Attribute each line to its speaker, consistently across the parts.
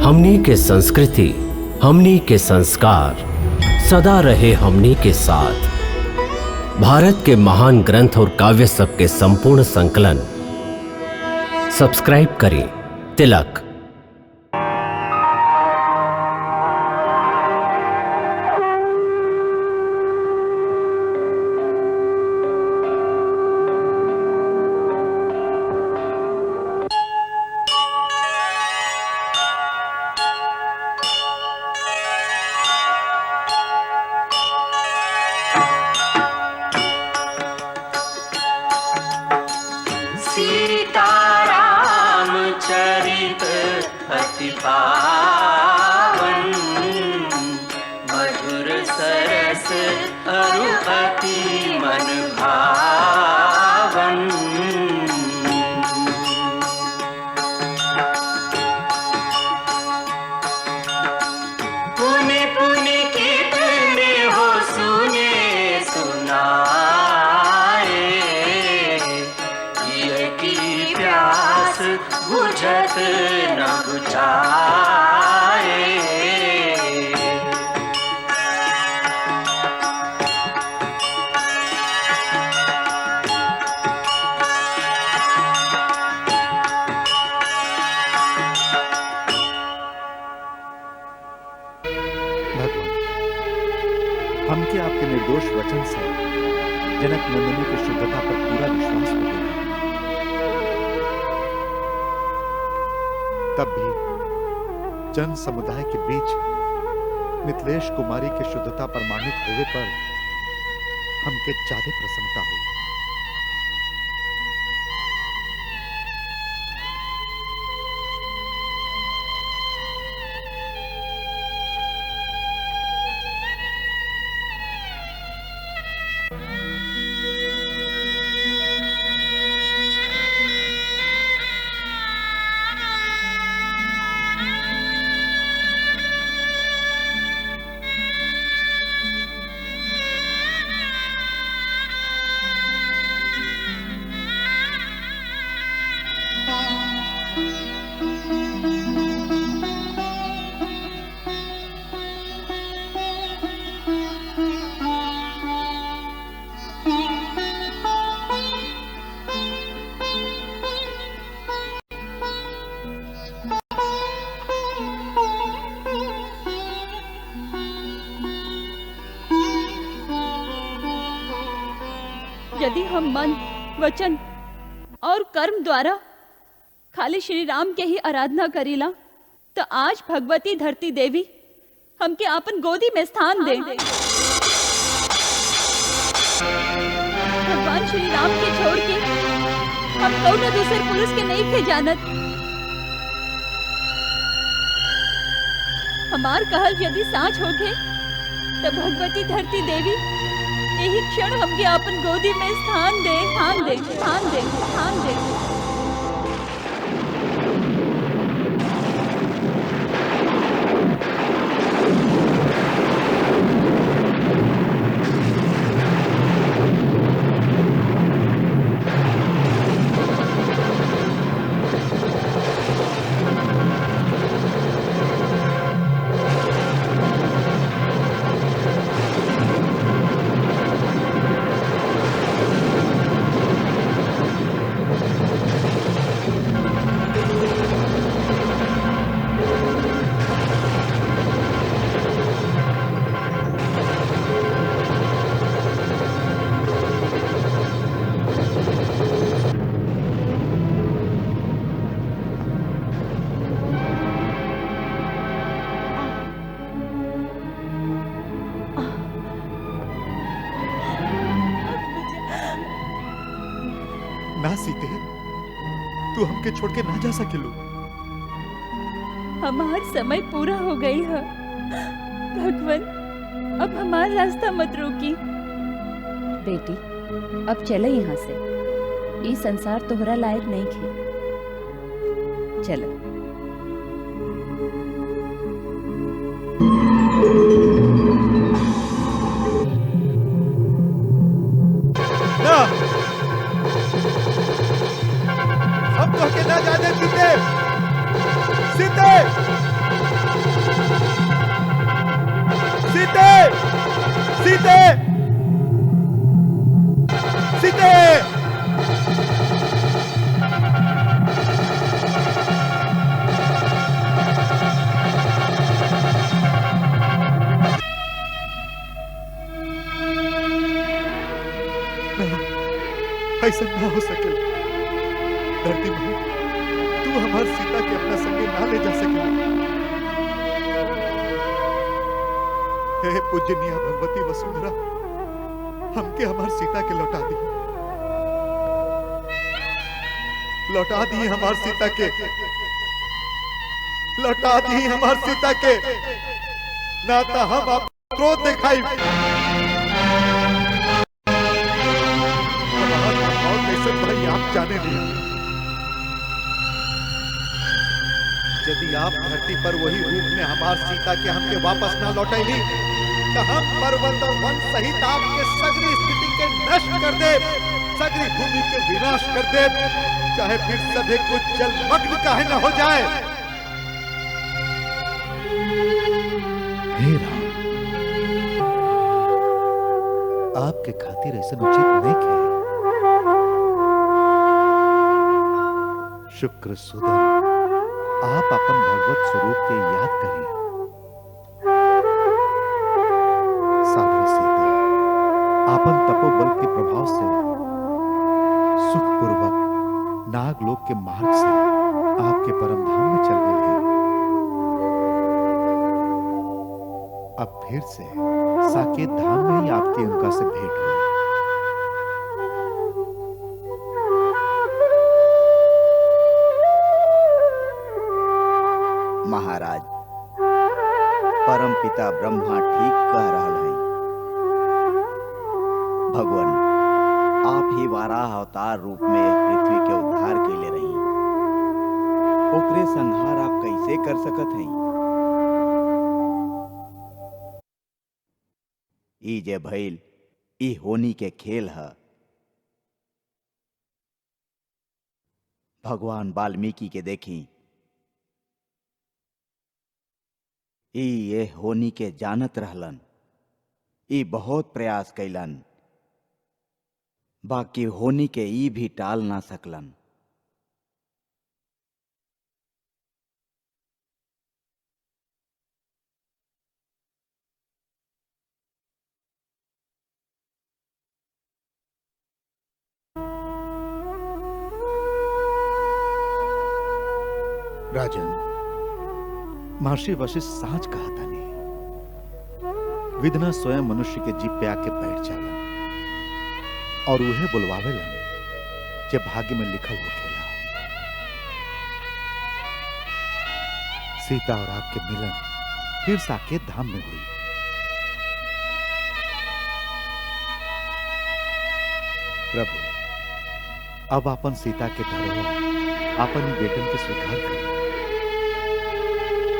Speaker 1: हमनी के संस्कृति, हमनी के संस्कार सदा रहे हमनी के साथ। भारत के महान ग्रंथ और काव्य सब के संपूर्ण संकलन सब्सक्राइब करें तिलक।
Speaker 2: हमके आपके निर्दोष वचन से जनक नंदिनी की शुद्धता पर पूरा विश्वास हो गया। तब भी जन समुदाय के बीच मिथिलेश कुमारी की शुद्धता प्रमाणित होने पर हमके ज्यादा प्रसन्नता हुई।
Speaker 3: यदि हम मन, वचन और कर्म द्वारा खाली श्री राम के ही आराधना करीला तो आज भगवती धरती देवी हमके अपन गोदी में स्थान दे। भगवान श्री राम के छोड़ के हम कौनो दूसरे पुरुष के नहीं थे जानत। हमार कहल यदि साच होके तो भगवती धरती देवी यही क्षण हमके अपन गोदी में स्थान दे, स्थान दे, स्थान दे, स्थान दे।
Speaker 2: ना सीते, तू हमके छोड़ के ना जा सकेलू।
Speaker 3: हमार समय पूरा हो गई है भगवान, अब हमारा रास्ता मत रोकी।
Speaker 4: बेटी अब चले यहाँ से, ये संसार तोहरा लायक नहीं खे। चलो।
Speaker 2: ना, हम तो के ना जाने सीते, सीते। ऐसा ना हो सके। धरती माँ, तू हमार सीता के अपना संगे ना ले जा सके। हे पूजनीय भगवती वसुंधरा, हमके हमार सीता के लौटा दी। लौटा दी हमार सीता के, लौटा दी हमार सीता के, ना तो हम आप क्रोध दिखाई। कैसे भाई आप जाने नहीं। यदि आप धरती पर वही रूप में हमार सीता के हमके वापस ना लौटाई तो हम पर्वत और वन सहित आपके सगरी स्थिति के नष्ट कर दे, सगरी भूमि के विनाश कर दे, चाहे फिर सभी कुछ जलमग्न काहे न हो जाए। हे राम, आपके खातिर ऐसा उचित नहीं है। शुक्र सुदन, आप अपन भगवत स्वरूप के याद करें। साध्वी सीता आपन तपोबल के प्रभाव से सुखपूर्वक नागलोक के मार्ग से आपके परम धाम में चल गए हैं। अब फिर से साकेत धाम में ही आपकी उनका से भेंट हुई।
Speaker 5: महाराज, परम पिता ब्रह्मा ठीक कह रहा है। भगवान, आप ही वाराह अवतार रूप में पृथ्वी के उद्धार के लिए रही, ओकरे संहार आप कैसे कर सकत हैं? ई जे भइल ई होनी के खेल है। भगवान वाल्मीकि के देखी, ई ये होनी के जानत रहलन, ई बहुत प्रयास कैलन, बाकी होनी के ई भी टाल ना सकलन।
Speaker 2: राजन, महर्षि वशिष्ठ साच कहा था नहीं। विदना स्वयं मनुष्य के जीप पे आके बैठ जाला और उहे बुलवावेलन जब भाग्य में लिखल हो खेला। सीता और आपके मिलन फिर साकेत धाम में हुई। प्रभु, अब अपन सीता के धरोहर अपन बेटन के स्वीकार करें।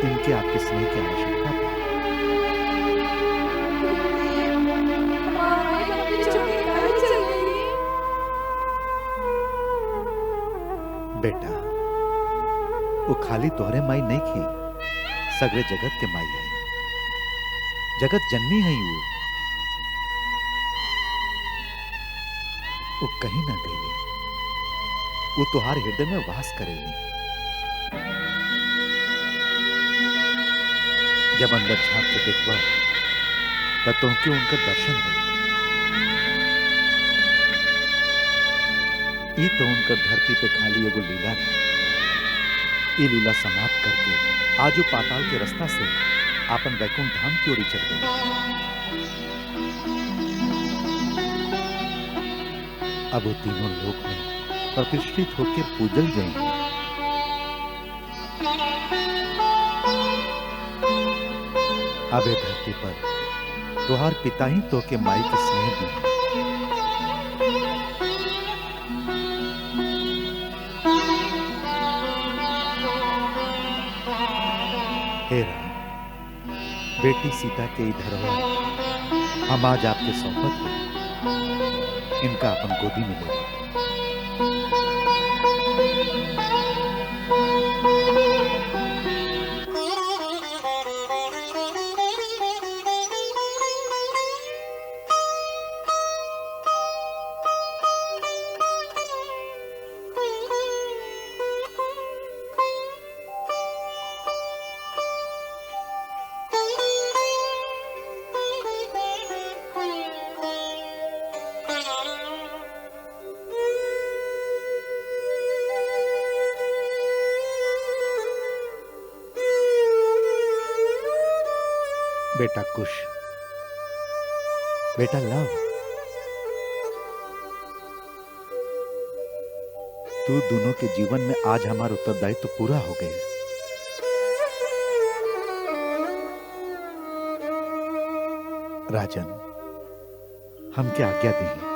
Speaker 2: इनके आपके स्नेह की आवश्यकता है। बेटा, वो खाली तोहरे माई नहीं थी, सगरे जगत के माई है। जगत जननी है वो कहीं ना गई, वो तुहार हृदय में वास करेगी। जब अंदर झांक के देखवा तब तुमके उनका दर्शन हो। ये तो उनका धरती पे खाली एगो लीला है। ये लीला समाप्त करके आजू पाताल के रास्ता से आपन वैकुंठ धाम की ओर चल गए। अब वो तीनों लोक में प्रतिष्ठित होकर पूजल जाएंगे। अब ये धरती पर तुहार पिता ही तो के माई की स्नेह दी। हे राम, बेटी सीता के इधर हो, हम आज आपके सौंपत हो, इनका अपन गोदी में ले। बेटा कुश, बेटा लव, तू दोनों के जीवन में आज हमारा उत्तरदायित्व तो पूरा हो गया। राजन, हम क्या आज्ञा दी?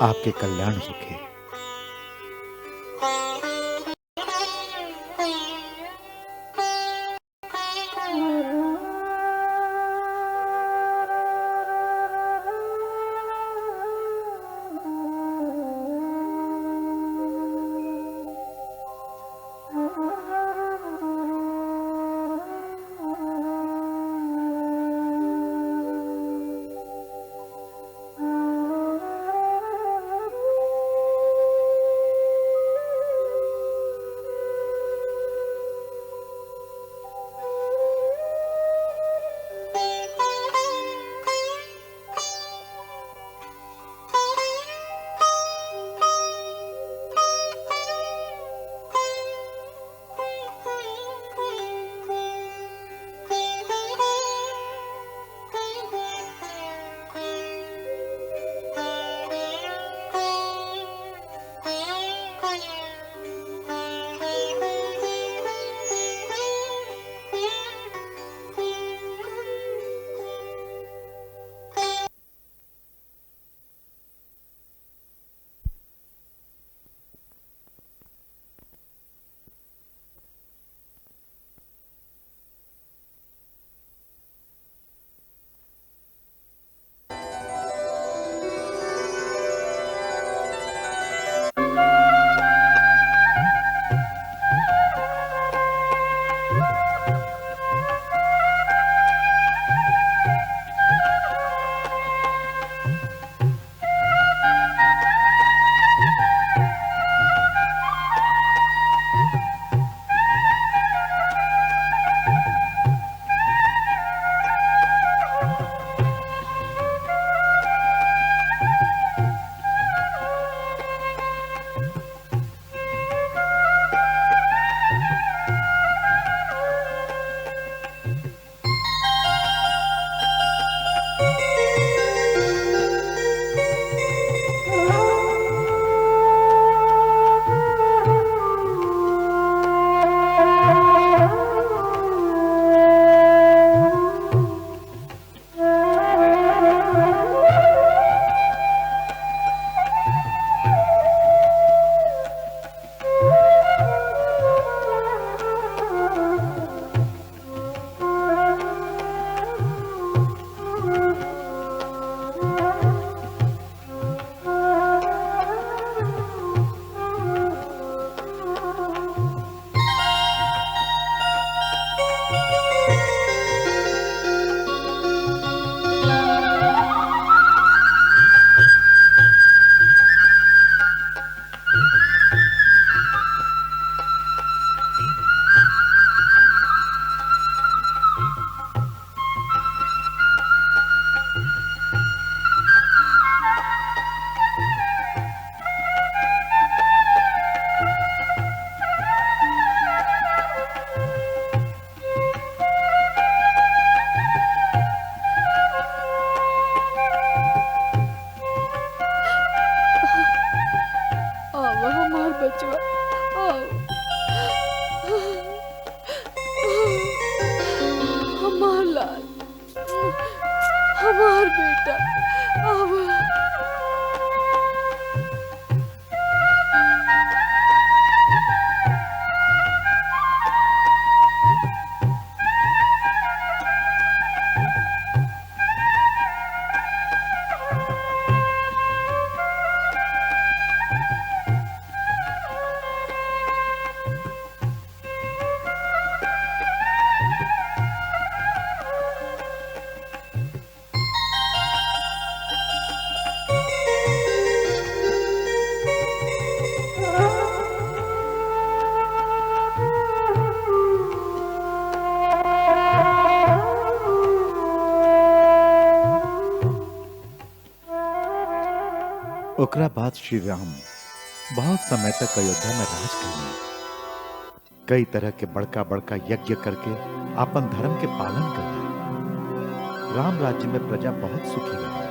Speaker 2: आपके कल्याण सुखे। ओकरा बाद श्री राम बहुत समय तक अयोध्या में राज करने कई तरह के बड़का बड़का यज्ञ करके अपन धर्म के पालन करने राम राज्य में प्रजा बहुत सुखी रही।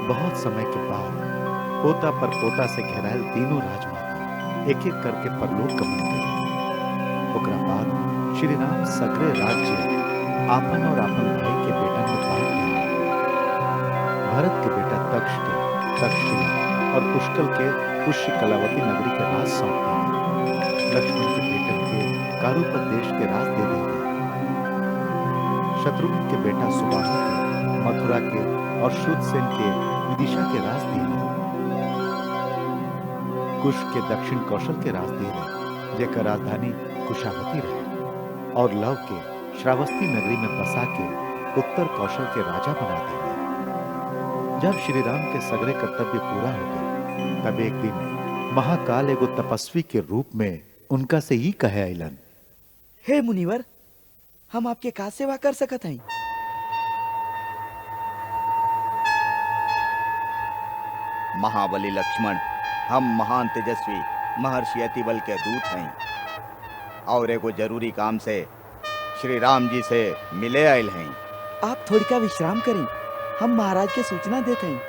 Speaker 2: बहुत समय के बाद पोता पर पोता से घेरायल तीनों राजमाता एक एक करके परलोक गमन करी। ओकरा बाद श्री राम सगरे राज्य आपन और आपन भाई के बेटा में बांट दिए। भरत के बेटा तक्ष के तक्षशिला और पुष्कल के पुष्य कलावती नगरी के राज सौंप दिए। लक्ष्मण के बेटे के कारुपत देश के राज दे दिए। शत्रुघ्न के बेटा सुबाहु के मथुरा के और शुद्धसेन के विदिशा के राज दिए। कुश के दक्षिण कौशल के राज दिए जेकर राजधानी कुशावती रहे और लव के श्रावस्ती नगरी में बसा के उत्तर कौशल के राजा बना दिए। जब श्री राम के सगरे कर्तव्य पूरा हो गए तब एक दिन महाकाल एगो तपस्वी के रूप में उनका से ही कहे आइलन,
Speaker 5: हे मुनिवर, हम आपके का सेवा कर सकत हई? महाबली लक्ष्मण, हम महान तेजस्वी महर्षि अतिबल के दूत हैं और एगो जरूरी काम से श्री राम जी से मिले आयल हैं। आप थोड़ी का विश्राम करें, हम महाराज के सूचना देते हैं।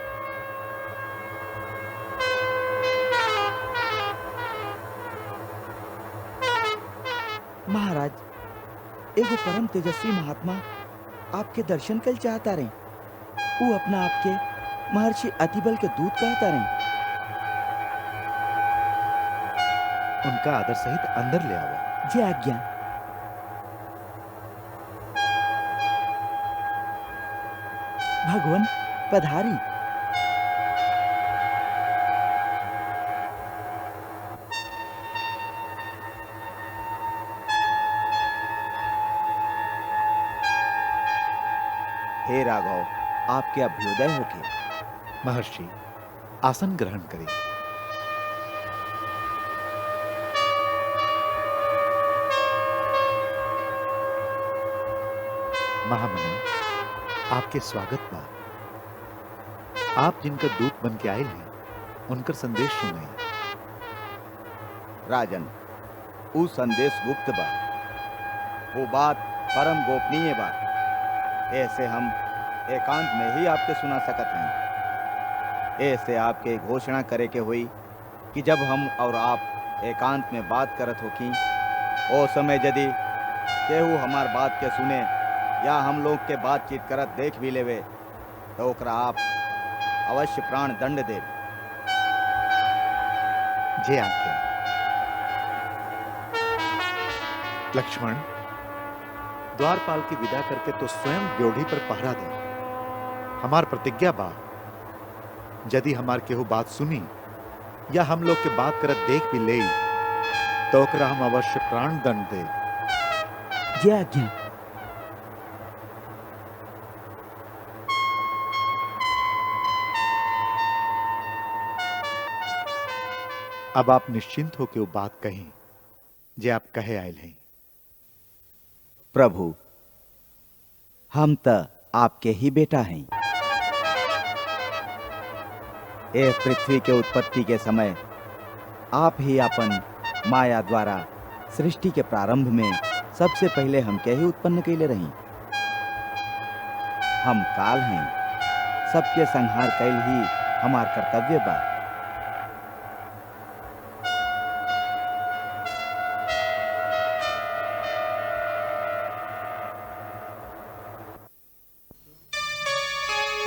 Speaker 5: महाराज, एगो परम तेजस्वी महात्मा आपके दर्शन कल चाहता रहे। वो अपना आपके महर्षि अतिबल के दूत कहता रहे।
Speaker 2: उनका आदर सहित अंदर ले आओ।
Speaker 5: जी आज्ञा। भगवान पधारी। हे राघव, आपके अभ्युदय होके।
Speaker 2: महर्षि, आसन ग्रहण करें। महामना, आपके स्वागत बा। आप जिनका दूत बन के आए हैं उनका संदेश सुनाई।
Speaker 5: राजन, ऊ संदेश गुप्त बा, वो बात परम गोपनीय बा। ऐसे हम एकांत में ही आपके सुना सकत हैं। ऐसे आपके घोषणा करे के हुई कि जब हम और आप एकांत में बात करत हो कि ओ समय यदि केहू हमार बात के सुने या हम लोग के बातचीत करत देख भी लेवे तो ओकरा आप अवश्य प्राण दंड दे।
Speaker 2: जे आज्ञा। लक्ष्मण, द्वारपाल की विदा करके तो स्वयं ड्योढ़ी पर पहरा दे। हमार प्रतिज्ञा बा, यदि हमार केहू बात सुनी या हम लोग के बात करत देख भी ले तो ओकरा हम अवश्य प्राण दंड दे।
Speaker 5: जी आज्ञा।
Speaker 2: अब आप निश्चिंत होकर वो बात कहें जे आप कहे आयल हैं।
Speaker 5: प्रभु, हम तो आपके ही बेटा हैं। ए पृथ्वी के उत्पत्ति के समय आप ही अपन माया द्वारा सृष्टि के प्रारंभ में सबसे पहले हमके ही उत्पन्न कैले रही। हम काल हैं, सबके संहार कैल ही हमार कर्तव्य बा।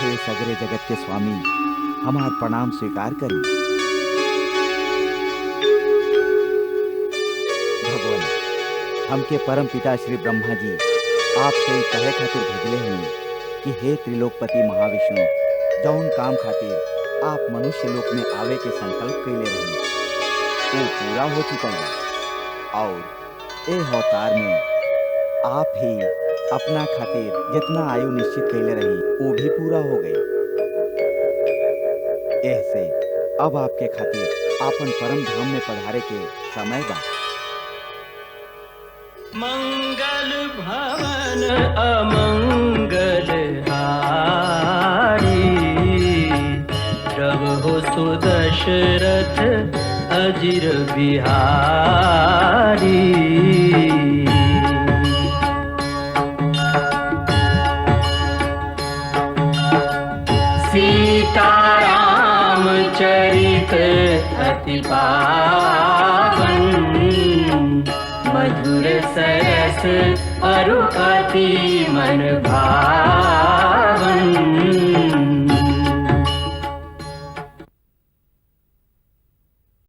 Speaker 5: हे सगरे जगत के स्वामी, हमार प्रणाम स्वीकार करें। भगवान, हमके परम पिता श्री ब्रह्मा जी आपसे ही कहे खातिर भेजले हैं कि हे त्रिलोकपति महाविष्णु, जौन काम खातिर आप मनुष्य लोक में आवे के संकल्प कैले रही वो पूरा हो चुका है और ए अवतार में आप ही अपना खातिर जितना आयु निश्चित कैले रही वो भी पूरा हो गई। ऐसे अब आपके खातिर आपन परम धाम में पधारे के समय बा।
Speaker 6: मंगल भवन अमंगल हारी, प्रभु सुदशरथ अजिर बिहारी। सीताराम चरित अति पावन, मधुर सरस अरु अति मन भावन।